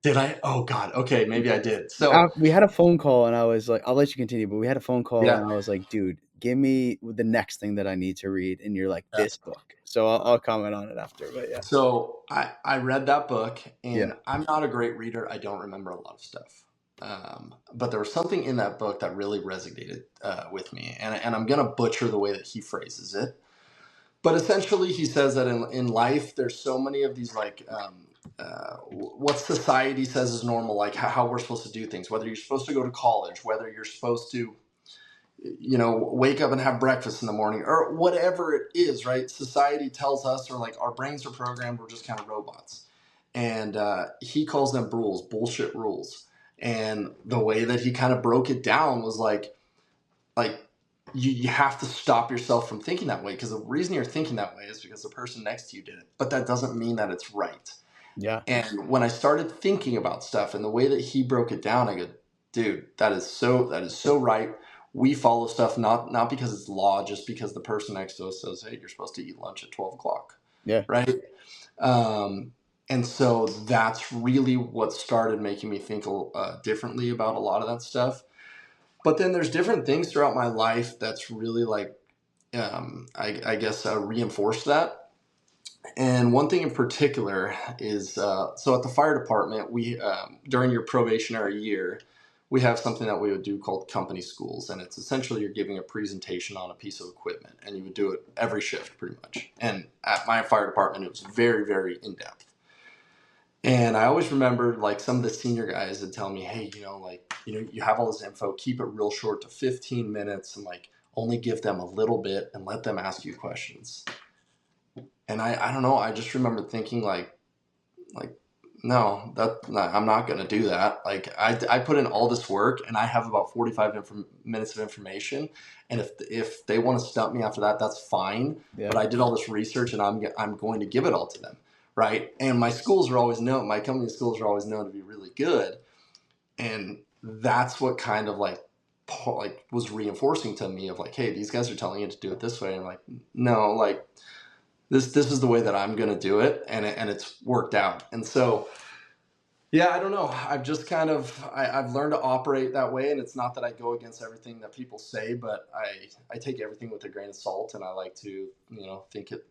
Did I? Oh God. Okay, maybe I did. So We had a phone call, and I was like, I'll let you continue, but we had a phone call, yeah. and I was like, dude, give me the next thing that I need to read. And you're like, Yeah. this book. So I'll comment on it after. But yeah. So I read that book, Yeah. and I'm not a great reader. I don't remember a lot of stuff. But there was something in that book that really resonated with me, and I'm gonna butcher the way that he phrases it. But essentially, he says that in life, there's so many of these like what society says is normal, like how we're supposed to do things. Whether you're supposed to go to college, whether you're supposed to wake up and have breakfast in the morning or whatever it is, right? Society tells us, or like our brains are programmed, we're just kind of robots. And he calls them Brules, bullshit rules. And the way that he kind of broke it down was like you have to stop yourself from thinking that way, because the reason you're thinking that way is because the person next to you did it, but that doesn't mean that it's right. Yeah. And when I started thinking about stuff and the way that he broke it down, I go, dude, that is so right. We follow stuff not because it's law, just because the person next to us says, hey, you're supposed to eat lunch at 12 o'clock, Yeah. right? Um, and so that's really what started making me think differently about a lot of that stuff. But then there's different things throughout my life that's really like, I guess, reinforced that. And one thing in particular is so at the fire department, we during your probationary year, we have something that we would do called company schools. And it's essentially you're giving a presentation on a piece of equipment, and you would do it every shift pretty much. And at my fire department, it was very, very in depth. And I always remembered like some of the senior guys would tell me, hey, you have all this info, keep it real short to 15 minutes, and like only give them a little bit and let them ask you questions. And I don't know, I just remember thinking like no, I'm not going to do that. Like I put in all this work, and I have about 45 minutes of information. And if they want to stump me after that, that's fine. Yeah. But I did all this research, and I'm going to give it all to them. Right. And my company schools are always known to be really good. And that's what kind of like was reinforcing to me of like, hey, these guys are telling you to do it this way. And I'm like, no, like this is the way that I'm going to do it. And it's worked out. And so, yeah, I don't know. I've just I've learned to operate that way, and it's not that I go against everything that people say, but I take everything with a grain of salt, and I like to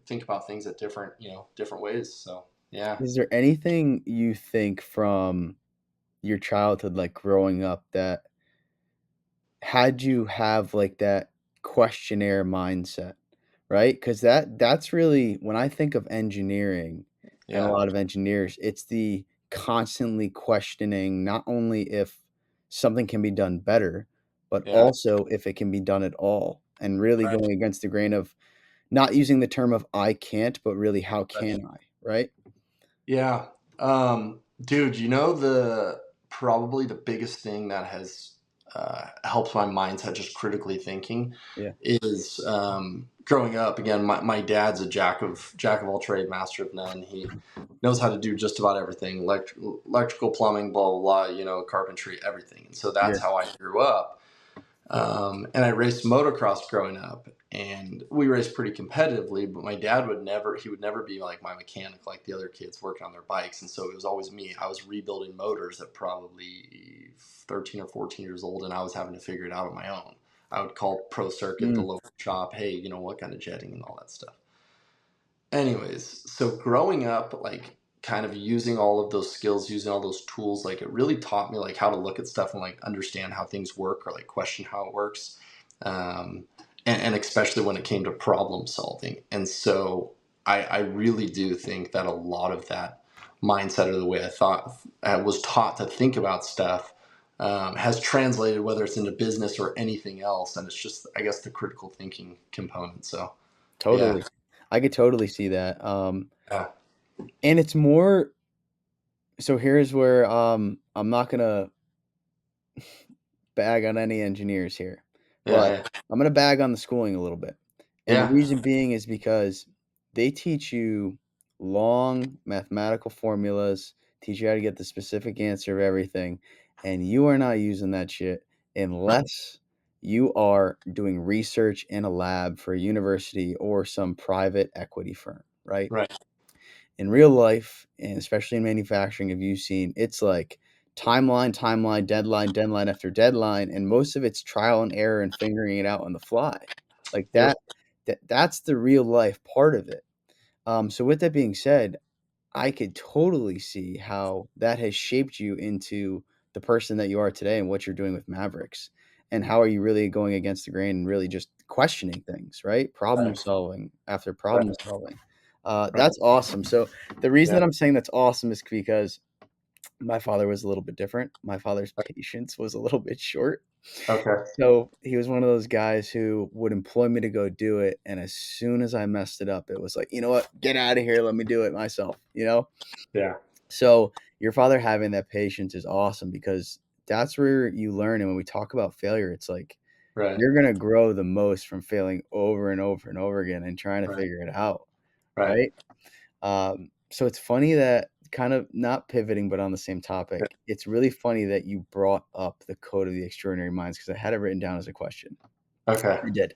think about things at different ways. So yeah, Is there anything you think from your childhood, like growing up, that had you have like that questionnaire mindset, right? Because that's really when I think of engineering and a yeah, lot of engineers, it's the constantly questioning not only if something can be done better, but yeah, also if it can be done at all, and really right, going against the grain of not using the term of I can't, but really how right, can I, right? yeah. Dude, the probably the biggest thing that has helped my mindset, just critically thinking, Yeah. is growing up. Again, my dad's a jack of all trade, master of none. He knows how to do just about everything: electrical, plumbing, blah blah blah. Carpentry, everything. And so Yeah. that's how I grew up. And I raced motocross growing up, and we raced pretty competitively. But my dad he would never be like my mechanic, like the other kids working on their bikes. And so it was always me. I was rebuilding motors at probably 13 or 14 years old, and I was having to figure it out on my own. I would call Pro Circuit, the Mm, local shop, hey, what kind of jetting and all that stuff. Anyways, so growing up, like kind of using all of those skills, using all those tools, like it really taught me like how to look at stuff and like understand how things work, or like question how it works. Um, and especially when it came to problem solving. And so I really do think that a lot of that mindset, or the way I was taught to think about stuff, has translated, whether it's into business or anything else. And it's just, I guess, the critical thinking component. So yeah. totally. I could totally see that. Yeah. And it's more so here's where I'm not gonna bag on any engineers here, but Yeah. I'm gonna bag on the schooling a little bit. And the Yeah. reason being is because they teach you long mathematical formulas, teach you how to get the specific answer of everything, and you are not using that shit unless you are doing research in a lab for a university or some private equity firm, right? Right. in real life, and especially in manufacturing, have you seen it's like timeline, deadline after deadline, and most of it's trial and error and figuring it out on the fly. Like Yep. that's the real life part of it. So with that being said, I could totally see how that has shaped you into the person that you are today and what you're doing with Mavericks. And how are you really going against the grain and really just questioning things, right? Problem Right. solving after problem Right. solving. Right. That's awesome. So the reason Yeah. that I'm saying that's awesome is because my father was a little bit different. My father's patience was a little bit short. Okay. So he was one of those guys who would employ me to go do it. And as soon as I messed it up, it was like, you know what? Get out of here. Let me do it myself, you know? Yeah. So your father having that patience is awesome because that's where you learn. And when we talk about failure, it's like Right. you're going to grow the most from failing over and over and over again and trying to Right. figure it out. Right. Right. So it's funny that kind of not pivoting, but on the same Yeah. topic, it's really funny that you brought up the code of the extraordinary minds because I had it written down as a question. Okay. I did.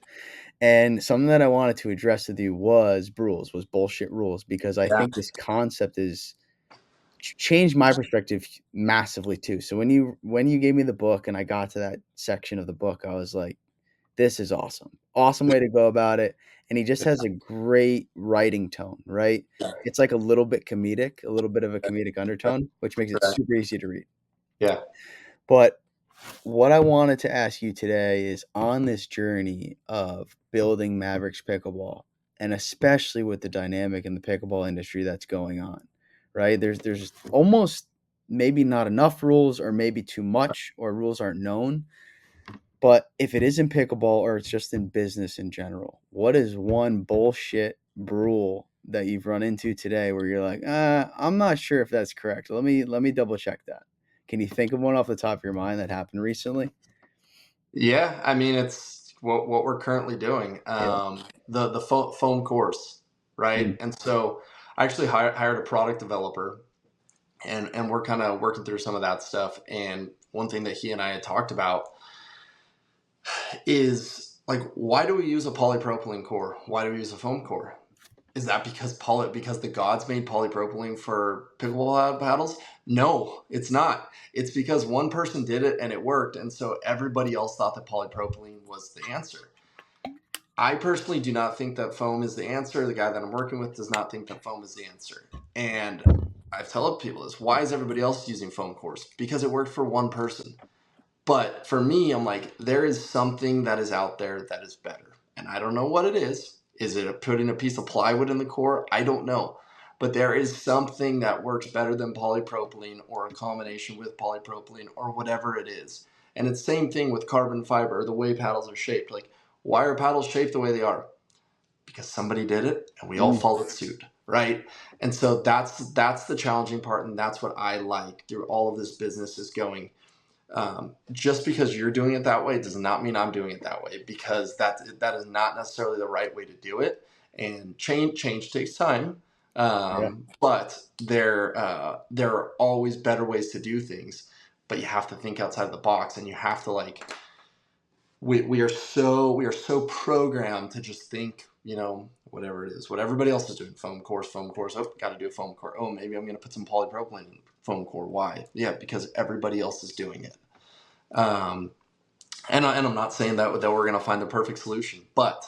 And something that I wanted to address with you was Brules, was bullshit rules, because I Yeah. think this concept is changed my perspective massively too. So when you gave me the book and I got to that section of the book, I was like, this is awesome. Awesome way to go about it. And he just has a great writing tone, right? It's like a little bit comedic, a little bit of a comedic undertone, which makes it Right. super easy to read. Yeah. But what I wanted to ask you today is on this journey of building Mavericks Pickleball, and especially with the dynamic in the pickleball industry that's going on, right? There's almost maybe not enough rules, or maybe too much, or rules aren't known. But if it is in pickleball or it's just in business in general, what is one bullshit rule that you've run into today where you're like, I'm not sure if that's correct. Let me double check that. Can you think of one off the top of your mind that happened recently? Yeah. I mean, it's what we're currently doing. Yeah. The foam course, right? Mm. And so I actually hired a product developer, and we're kind of working through some of that stuff. And one thing that he and I had talked about is like, why do we use a polypropylene core? Why do we use a foam core? Is that because the gods made polypropylene for pickleball paddles? No, it's not. It's because one person did it and it worked, and so everybody else thought that polypropylene was the answer. I personally do not think that foam is the answer. The guy that I'm working with does not think that foam is the answer. And I've told people this: why is everybody else using foam cores? Because it worked for one person. But for me, I'm like, there is something that is out there that is better. And I don't know what it is. Is it putting a piece of plywood in the core? I don't know. But there is something that works better than polypropylene, or a combination with polypropylene, or whatever it is. And it's the same thing with carbon fiber, the way paddles are shaped. Like, why are paddles shaped the way they are? Because somebody did it and we all Mm. followed suit, right? And so that's the challenging part, and that's what I like through all of this business is going, just because you're doing it that way does not mean I'm doing it that way, because that is not necessarily the right way to do it. And change takes time, Yeah. but there are always better ways to do things. But you have to think outside the box, and you have to like we are so programmed to just think, whatever it is, what everybody else is doing. Foam course. Oh, got to do a foam core. Oh, maybe I'm going to put some polypropylene in the foam core. Why? Yeah, because everybody else is doing it. Um, and I'm not saying that we're going to find the perfect solution, but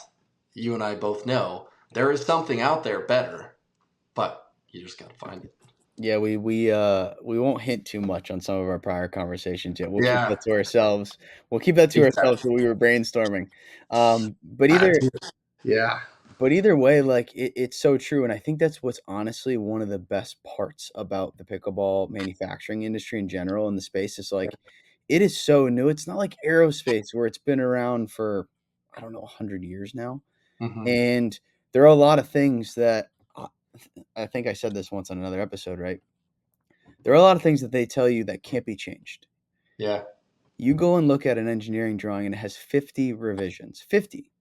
you and I both know there is something out there better, but you just got to find it. Yeah, we won't hint too much on some of our prior conversations yet. We'll keep Yeah, that to ourselves. We'll keep that to ourselves exactly. when we were brainstorming. But either Dude. Yeah. But either way, like it's so true, and I think that's what's honestly one of the best parts about the pickleball manufacturing industry in general in the space is like it is so new. It's not like aerospace where it's been around for I don't know 100 years now, Hmm. and there are a lot of things that I think I said this once on another episode, right? There are a lot of things that they tell you that can't be changed. Yeah. You go and look at an engineering drawing and it has 50 revisions. 50.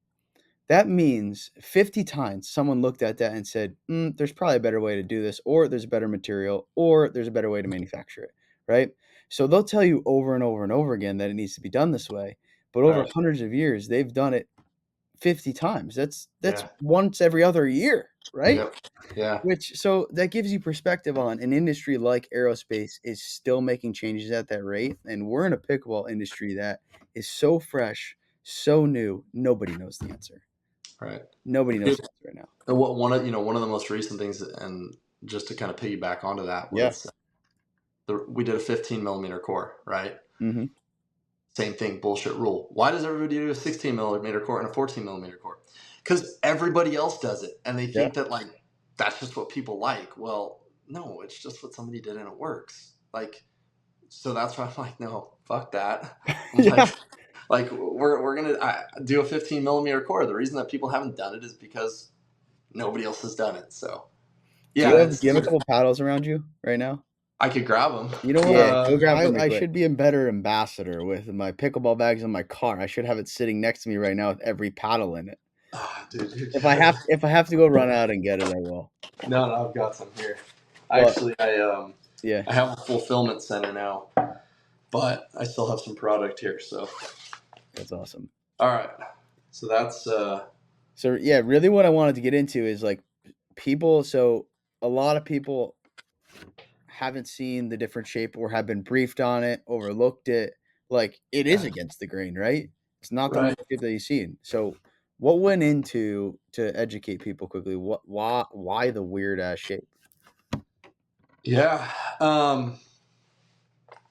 That means 50 times someone looked at that and said, there's probably a better way to do this, or there's a better material, or there's a better way to manufacture it, right? So they'll tell you over and over and over again that it needs to be done this way. But over Right. hundreds of years, they've done it 50 times. That's Yeah. once every other year, right? Yep. Yeah. Which so that gives you perspective on an industry like aerospace is still making changes at that rate, and we're in a pickleball industry that is so fresh, so new, nobody knows the answer. Right. Nobody knows Dude, the answer right now. what one of the most recent things, and just to kind of piggyback onto that, Yeah. was we did a 15 millimeter core, right? Mhm. Same thing, bullshit rule. Why does everybody do a 16 millimeter core and a 14 millimeter core? Because everybody else does it, and they Yeah. think that like that's just what people like. Well, no, it's just what somebody did and it works. Like, so that's why I'm like, no, fuck that. I'm Yeah. like we're gonna do a 15 millimeter core. The reason that people haven't done it is because nobody else has done it. So Do yeah, you have it's do you have a dude, couple paddles around you right now? I could grab them. You know what? Yeah, go grab them real I quick. should be a better ambassador with my pickleball bags in my car. I should have it sitting next to me right now with every paddle in it. Dude, you If I good. have to go run out and get it, I will. No, I've got some here. But Actually, yeah, I have a fulfillment center now, but I still have some product here. So that's awesome. all right, so that's So yeah, really what I wanted to get into is like people, so a lot of people haven't seen the different shape or have been briefed on it, overlooked it. Like it is yeah, against the grain, right? It's not the right. normal shape that you've seen. So what went into to educate people quickly? Why the weird ass shape? Yeah.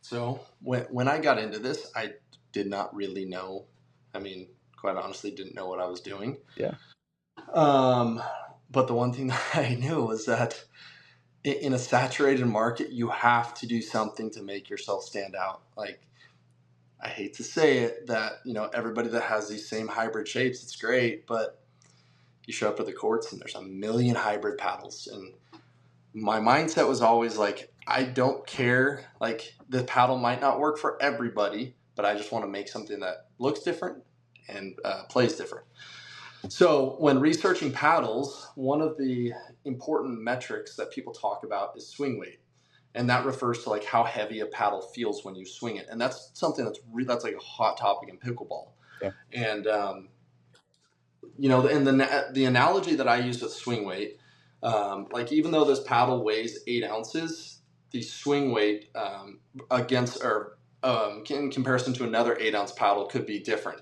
So when I got into this, I did not really know. I mean, quite honestly, didn't know what I was doing. Yeah. Um, but the one thing that I knew was that in a saturated market, you have to do something to make yourself stand out. Like, I hate to say it, that everybody that has these same hybrid shapes, it's great, but you show up at the courts and there's a million hybrid paddles, and my mindset was always like, I don't care. Like, the paddle might not work for everybody, but I just want to make something that looks different and plays different. So, when researching paddles, one of the important metrics that people talk about is swing weight. And that refers to like how heavy a paddle feels when you swing it. And that's something that's like a hot topic in pickleball. Yeah. And and the analogy that I use with swing weight, like even though this paddle weighs 8 ounces, the swing weight against or in comparison to another 8 ounce paddle could be different.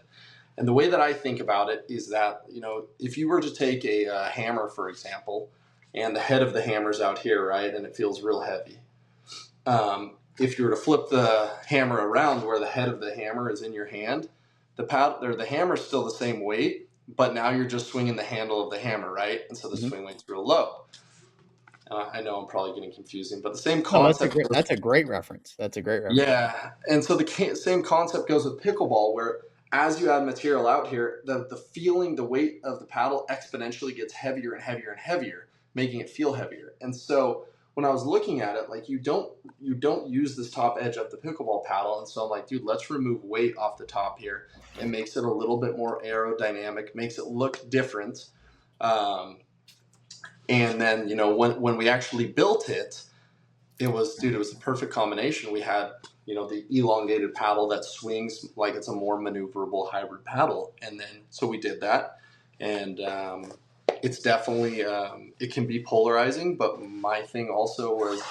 And the way that I think about it is that if you were to take a hammer, for example, and the head of the hammer's out here, right, and it feels real heavy. If you were to flip the hammer around where the head of the hammer is in your hand, the hammer is still the same weight, but now you're just swinging the handle of the hammer, right? And so the Hmm. swing weight's real low. I know I'm probably getting confusing, but the same No, concept goes. that's a great reference. That's a great reference. Yeah, and so the same concept goes with pickleball, where as you add material out here, the weight of the paddle exponentially gets heavier and heavier and heavier, making it feel heavier. And so when I was looking at it, like you don't use this top edge of the pickleball paddle, and so I'm like, dude, let's remove weight off the top here. It makes it a little bit more aerodynamic, makes it look different. Um, and then when we actually built it, it was a perfect combination. We had the elongated paddle that swings like it's a more maneuverable hybrid paddle, and then so we did that, and it's definitely it can be polarizing. But my thing also was,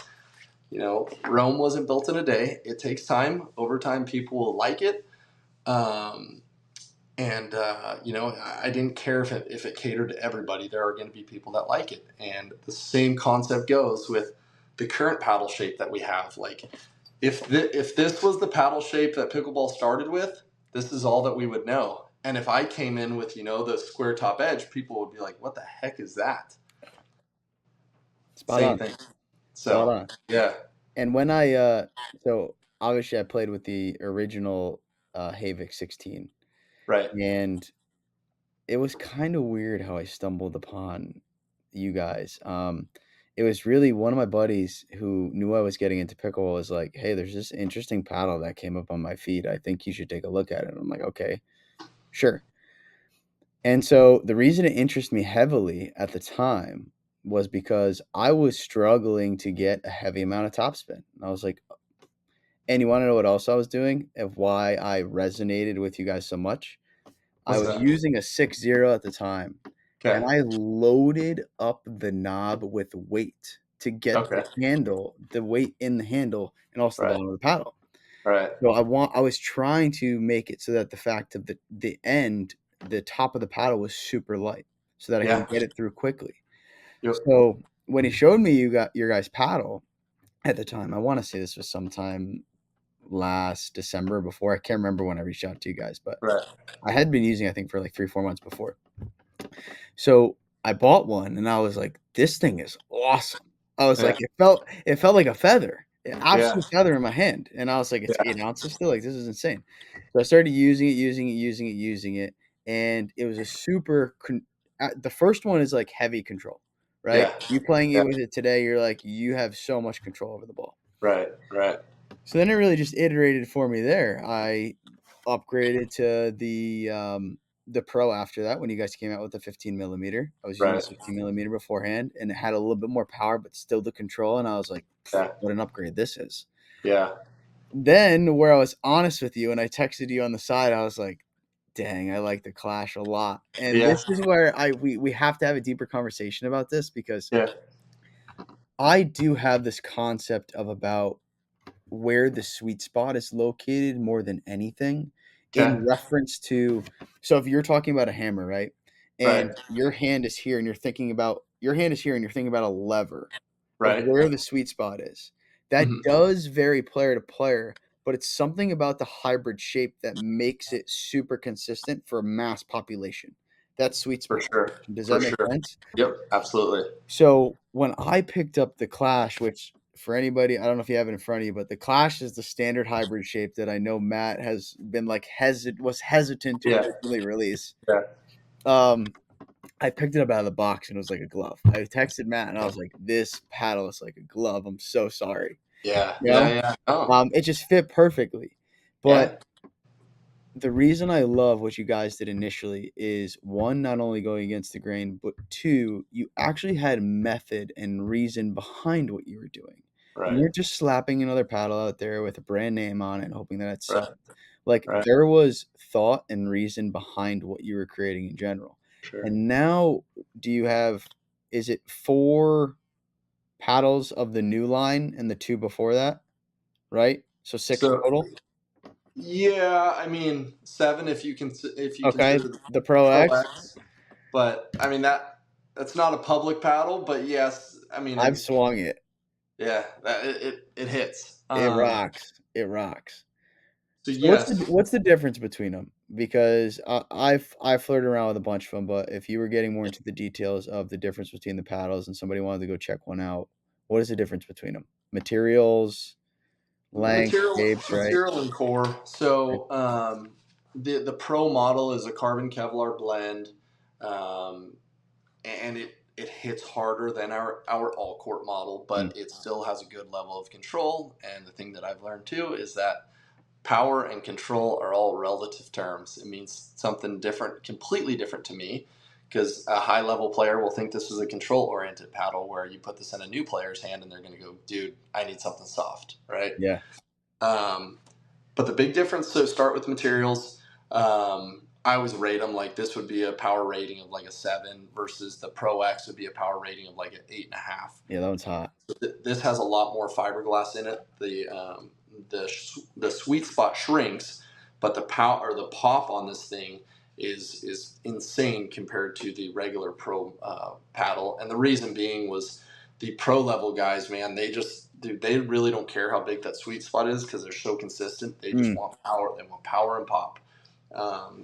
Rome wasn't built in a day. It takes time. Over time, people will like it. Um, and I didn't care if it catered to everybody. There are going to be people that like it, and the same concept goes with the current paddle shape that we have. Like, if this was the paddle shape that pickleball started with, this is all that we would know. And if I came in with the square top edge, people would be like, "What the heck is that?" Spot Same on. thing. Spot So on. yeah, And when I so obviously I played with the original Havik 16, right. and it was kind of weird how I stumbled upon you guys. It was really one of my buddies who knew I was getting into pickleball was like, "Hey, there's this interesting paddle that came up on my feed. I think you should take a look at it." And I'm like, "Okay, sure." And so the reason it interested me heavily at the time was because I was struggling to get a heavy amount of topspin. I was like, and you want to know what else I was doing of why I resonated with you guys so much? I What's was that? using a 6-0 at the time, and Okay. I loaded up the knob with weight to get Okay. the weight in the handle, and also the Right. bottom of the paddle. Right. So I was trying to make it so that the fact of the top of the paddle was super light, so that I can Yeah. get it through quickly. Yep. So when he showed me you got your guys' paddle at the time, I want to say this was sometime last December before. I can't remember when I reached out to you guys, but Right. I had been using it, I think, for like 3-4 months before. So I bought one and I was like, this thing is awesome. I was Yeah. like, it felt like a feather, an Yeah. absolute feather in my hand. And I was like, it's Yeah. 8 ounces still. Like, this is insane. So I started using it. And it was a the first one is like heavy control, right? Yeah. You playing it Yeah. with it today, you're like, you have so much control over the ball. Right. Right. So then it really just iterated for me there. I upgraded to the Pro after that when you guys came out with the 15 millimeter. I was using the Right. 16 millimeter beforehand, and it had a little bit more power, but still the control. And I was like, Yeah. what an upgrade this is. Yeah. Then, where I was honest with you, and I texted you on the side, I was like, dang, I like the Clash a lot. And Yeah. this is where we have to have a deeper conversation about this because Yeah. I do have this concept of about where the sweet spot is located more than anything Okay. in reference to, so if you're talking about a hammer, right? Right. And your hand is here and you're thinking about a lever of Right. where the sweet spot is. That Hmm. does vary player to player, but it's something about the hybrid shape that makes it super consistent for mass population. That sweet For spot. sure. Does For that make sure. sense? Yep. Absolutely. So when I picked up the Clash, which for anybody, I don't know if you have it in front of you, but the Clash is the standard hybrid shape that I know Matt has been like was hesitant to Yeah. originally release. Yeah. Um, I picked it up out of the box and it was like a glove. I texted Matt and I was like, "This paddle is like a glove. I'm so sorry." Yeah. You Yeah. know, Yeah. Oh. it just fit perfectly. But Yeah. the reason I love what you guys did initially is one, not only going against the grain, but two, you actually had method and reason behind what you were doing. You Right. weren't just slapping another paddle out there with a brand name on it and hoping that it Right. sold. Like Right. there was thought and reason behind what you were creating in general. Sure. And now, do you have, is it 4 paddles of the new line and the 2 before that, right? So 6 So total? yeah, I mean 7 if you Okay. consider the The Pro Pro X. X, but I mean that's not a public paddle, but yes, I mean I've swung it. yeah, it hits. It rocks. It rocks. So So yes, what's the difference between them? Because I've flirted around with a bunch of them, but if you were getting more into the details of the difference between the paddles and somebody wanted to go check one out, what is the difference between them? Materials, length, shapes, right? material and core. So the Pro model is a carbon Kevlar blend, um, and it hits harder than our all court model, Mm, but it still has a good level of control. And the thing that I've learned too is that power and control are all relative terms. It means something different, completely different to me, because a high level player will think this is a control oriented paddle where you put this in a new player's hand and they're going to go, dude, I need something soft, right? yeah. Um, but the big difference, so start with materials. I always rate them like this would be a power rating of like a 7 versus the Pro X would be a power rating of like an 8.5. Yeah, that one's hot. This has a lot more fiberglass in it. The sweet spot shrinks, but the power or the pop on this thing is insane compared to the regular pro paddle. And the reason being was the pro level guys, man, they really don't care how big that sweet spot is because they're so consistent. They just Mm. want power. They want power and pop.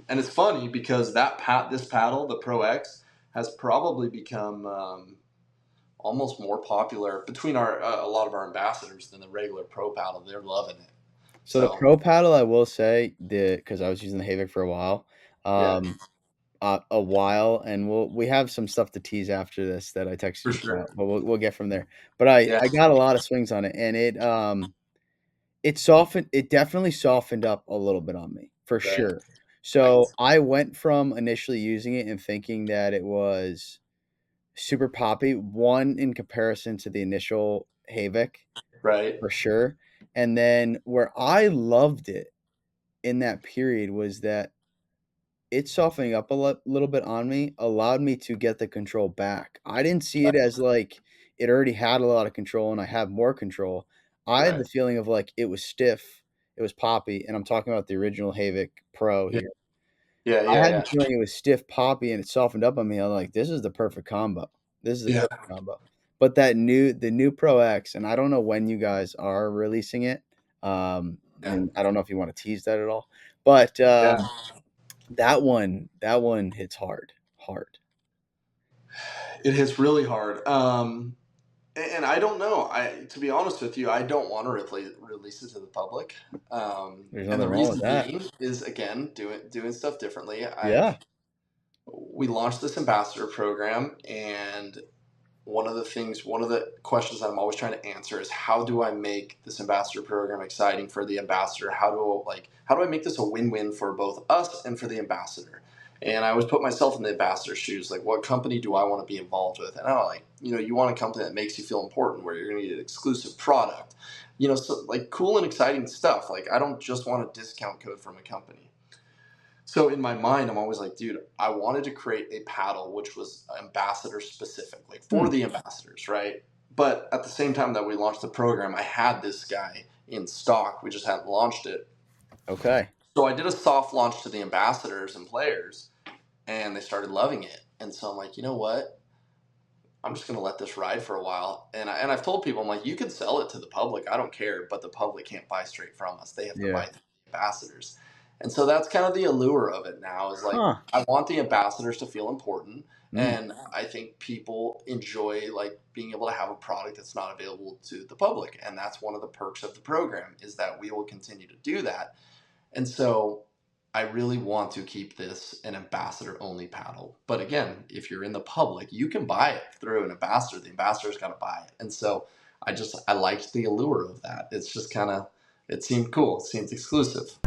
And it's funny because this paddle, the Pro X, has probably become almost more popular between our a lot of our ambassadors than the regular pro paddle. They're loving it. So the So Pro paddle, I will say, because I was using the Havik for a while, yeah, um, and we have some stuff to tease after this that I texted for you sure. about, but we'll get from there. But I Yeah, I got a lot of swings on it, and it definitely softened up a little bit on me for right. sure. I can So I went from initially using it and thinking that it was super poppy, one in comparison to the initial Havik right. for sure, and then where I loved it in that period was that it softening up a little bit on me allowed me to get the control back. I didn't see it as like it already had a lot of control and I have more control. I had Right. the feeling of like it was stiff, it was poppy, and I'm talking about the original Havik Pro Yeah. here. Yeah. I Yeah. had the Yeah. feeling it was stiff, poppy, and it softened up on me. I'm like, this is the perfect combo. This is the Yeah. perfect combo. But the new Pro X, and I don't know when you guys are releasing it. Yeah. And I don't know if you want to tease that at all. But Yeah. that one hits hard, hard. It hits really hard. And I don't know. To be honest with you, I don't want to release it to the public. There's And the nothing wrong with reason that. being is again doing stuff differently. Yeah. We launched this ambassador program, and one of the questions that I'm always trying to answer is how do I make this ambassador program exciting for the ambassador? How do I make this a win-win for both us and for the ambassador? And I always put myself in the ambassador's shoes. Like, what company do I want to be involved with? And I don't like, you want a company that makes you feel important, where you're going to get an exclusive product, so like cool and exciting stuff. Like, I don't just want a discount code from a company. So in my mind, I'm always like, dude, I wanted to create a paddle which was ambassador specific, like for Hmm. the ambassadors, right? But at the same time that we launched the program, I had this guy in stock. We just hadn't launched it. Okay. So I did a soft launch to the ambassadors and players, and they started loving it. And so I'm like, you know what? I'm just going to let this ride for a while. And I've told people, I'm like, you can sell it to the public. I don't care. But the public can't buy straight from us. They have to Yeah. buy through the ambassadors. And so that's kind of the allure of it now is like, Huh. I want the ambassadors to feel important. Mm. And I think people enjoy like being able to have a product that's not available to the public. And that's one of the perks of the program is that we will continue to do that. And so I really want to keep this an ambassador only paddle. But again, if you're in the public, you can buy it through an ambassador. The ambassador's got to buy it. And so I liked the allure of that. It's just kind of, it seemed cool. It seemed exclusive.